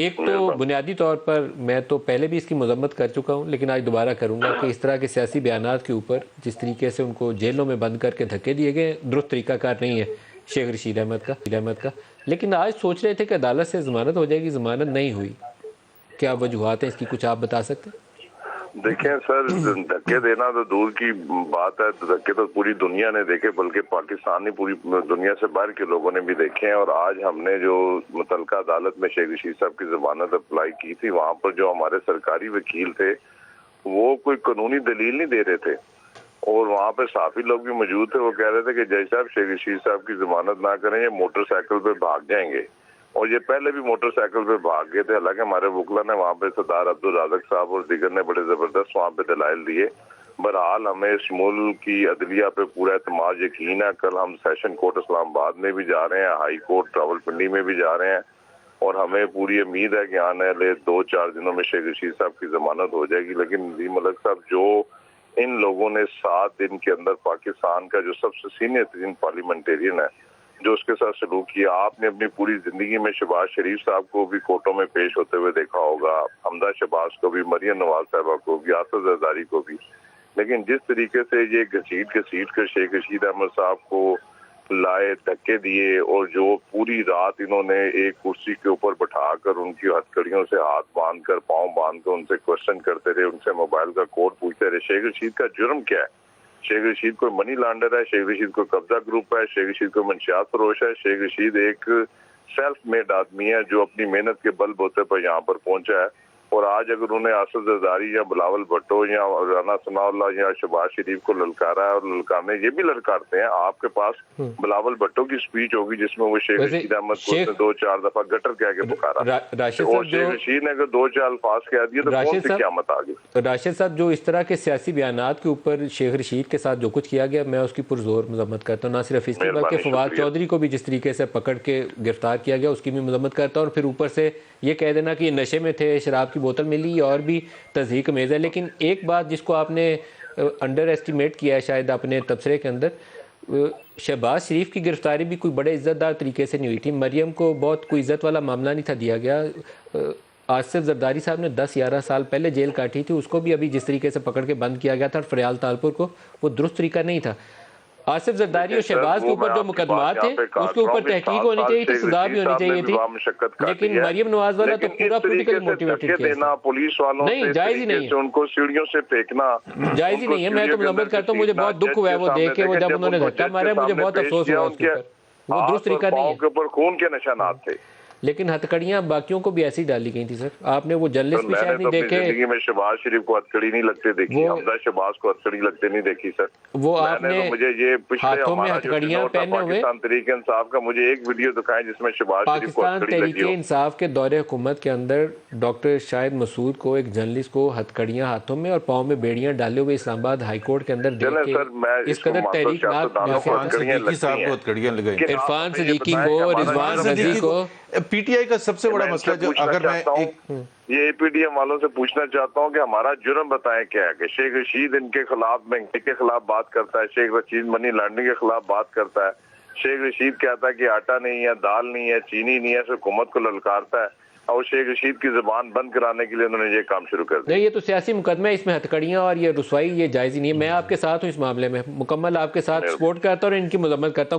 एक तो बुनियादी तौर पर मैं तो पहले भी इसकी मजम्मत कर चुका हूँ, लेकिन आज दोबारा करूँगा कि इस तरह के सियासी बयानात के ऊपर जिस तरीके से उनको जेलों में बंद करके धक्के दिए गए, दुरुस्त तरीकाकार नहीं है शेख रशीद अहमद का। लेकिन आज सोच रहे थे कि अदालत से ज़मानत हो जाएगी, ज़मानत नहीं हुई। क्या वजूहात हैं इसकी, कुछ आप बता सकते हैं? देखें सर, धक्के देना तो दूर की बात है, धक्के तो पूरी दुनिया ने देखे, बल्कि पाकिस्तान ही पूरी दुनिया से बाहर के लोगों ने भी देखे हैं। और आज हमने जो मुतलका अदालत में शेख रशीद साहब की जमानत अप्लाई की थी, वहां पर जो हमारे सरकारी वकील थे वो कोई कानूनी दलील नहीं दे रहे थे, और वहाँ पे साफी लोग भी मौजूद थे। वो कह रहे थे कि जज साहब शेख रशीद साहब की जमानत ना करें, ये मोटरसाइकिल पे भाग जाएंगे। और ये पहले भी मोटरसाइकिल पे भाग गए थे। हालांकि हमारे वकला ने वहाँ पे सरदार अब्दुल राज़क साहब और दिगर ने बड़े जबरदस्त वहाँ पे दलाइल दिए। बहरहाल हमें इस मुल्क की अदलिया पे पूरा एतमाद यकीन है। कल हम सेशन कोर्ट इस्लामाबाद में भी जा रहे हैं, हाई कोर्ट रावलपिंडी में भी जा रहे हैं, और हमें पूरी उम्मीद है कि आने वाले 2-4 दिनों में शेख रशीद साहब की जमानत हो जाएगी। लेकिन नदीम मलिक साहब, जो इन लोगों ने 7 दिन के अंदर पाकिस्तान का जो सबसे सीनियर तरीन पार्लियामेंटेरियन है, जो उसके साथ सलूक किया, आपने अपनी पूरी जिंदगी में शहबाज शरीफ साहब को भी कोर्टों में पेश होते हुए देखा होगा, हमदा शहबाज को भी, मरियम नवाज साहबा को भी, आसिफ जरदारी को भी। लेकिन जिस तरीके से ये घसीट कर शेख रशीद अहमद साहब को लाए, धक्के दिए, और जो पूरी रात इन्होंने एक कुर्सी के ऊपर बैठाकर उनकी हथकड़ियों से हाथ बांध कर, पाँव बांध कर उनसे क्वेश्चन करते रहे, उनसे मोबाइल का कोड पूछते रहे। शेख रशीद का जुर्म क्या है? शेख रशीद कोई मनी लॉन्डर है? शेख रशीद कोई कब्जा ग्रुप है? शेख रशीद कोई मंशियात फरोश है? शेख रशीद एक सेल्फ मेड आदमी है जो अपनी मेहनत के बलबूते पर यहाँ पर पहुंचा है। और आज अगर उन्हें आसिफ जरदारी या बिलावल भुट्टो या राना सनाउल्लाह या शहबाज शरीफ को ललकारा है, और ललकारने ये भी ललकारते हैं, आपके पास बिलावल भुट्टो की स्पीच होगी जिसमें वो शेख रशीद अहमद को 2-4 दफा गटर कह के पुकारा, और शेख रशीद ने अगर 2-4 अल्फाज कह दिए तो कौन सी क़यामत आ गई। राशिद साहब, जो इस तरह के सियासी बयानात के ऊपर शेख रशीद के साथ जो कुछ किया गया, मैं उसकी पुरजोर मजम्मत करता हूँ। ना सिर्फ इसकी बल्कि फवाद चौधरी को भी जिस तरीके से पकड़ के गिरफ्तार किया गया उसकी भी मजम्मत करता हूँ। और फिर ऊपर से ये कह देना कि नशे में थे, शराब की बोतल मिली, और भी तज़हीक अमेज़ है। लेकिन एक बात जिसको आपने अंडर एस्टिमेट किया है शायद अपने तबसरे के अंदर, शहबाज शरीफ की गिरफ्तारी भी कोई बड़े इज़्ज़तदार तरीके से नहीं हुई थी। मरियम को बहुत कोई इज़्ज़त वाला मामला नहीं था दिया गया। आसिफ जरदारी साहब ने 10-11 साल पहले जेल काटी थी, उसको भी अभी जिस तरीके से पकड़ के बंद किया गया था, और फरियाल तालपुर को, वो दुरुस्त तरीका नहीं था। आसिफ जरदारी और शहबाज के ऊपर जो मुकदमा थे उसके ऊपर तहकीक होनी चाहिए थी, सजा भी होनी चाहिए थी। लेकिन मरियम नवाज वाला तो पूरा पॉलिटिकल मोटिवेटेड देना, पुलिस वालों नहीं, जायज ही नहीं है, उनको सीढ़ियों से फेंकना जायज ही नहीं है। मैं तो मजम्मत करता हूँ, मुझे बहुत दुख हुआ है वो देख के, वो जब उन्होंने धक्का मारा, मुझे बहुत अफसोस हुआ उसके ऊपर। वो दुरुस्त तरीका नहीं है, के ऊपर खून के निशानात थे। लेकिन हथकड़ियां बाकियों को भी ऐसी डाली गई थी सर। आपने वो जर्नलिस्ट भी शायद नहीं देखे। जिंदगी में शहबाज शरीफ को हथकड़ी नहीं लगते देखी, हमदा शहबाज को हथकड़ी लगते नहीं देखी सर। वो आपने मुझे ये हाथों में हथकड़ियां पहने हुए पाकिस्तान तहरीक इंसाफ का मुझे एक वीडियो दिखाएं जिसमें शहबाज शरीफ को हथकड़ी लगी हो। पाकिस्तान तहरीक इंसाफ के दौरे हुकूमत के अंदर डॉक्टर शाहिद मसूद को, एक जर्नलिस्ट को, हथकड़ियां हाथों में और पाँव में बेड़ियां डाले हुए इस्लामाबाद हाई कोर्ट के अंदर देख के इस कदर तहरीक इरफान सदीकी को, रिजवान रजी को, पीटीआई का सबसे बड़ा मसला जो, अगर मैं ये एपीडीएम वालों से पूछना चाहता हूँ कि हमारा जुर्म बताएं क्या है कि शेख रशीद इनके खिलाफ, महंगाई के खिलाफ बात करता है, शेख रशीद मनी लॉन्ड्रिंग के खिलाफ बात करता है, शेख रशीद कहता है कि आटा नहीं है, दाल नहीं है, चीनी नहीं है, हुकूमत को ललकारता है, और शेख रशीद की जुबान बंद कराने के लिए उन्होंने ये काम शुरू कर दिया। नहीं, ये तो सियासी मुकदमा है, इसमें हथकड़ियां और ये रुसवाई ये जायज़ ही नहीं है। मैं आपके साथ हूँ इस मामले में, मुकम्मल आपके साथ सपोर्ट करता हूँ और इनकी मजम्मत करता हूँ।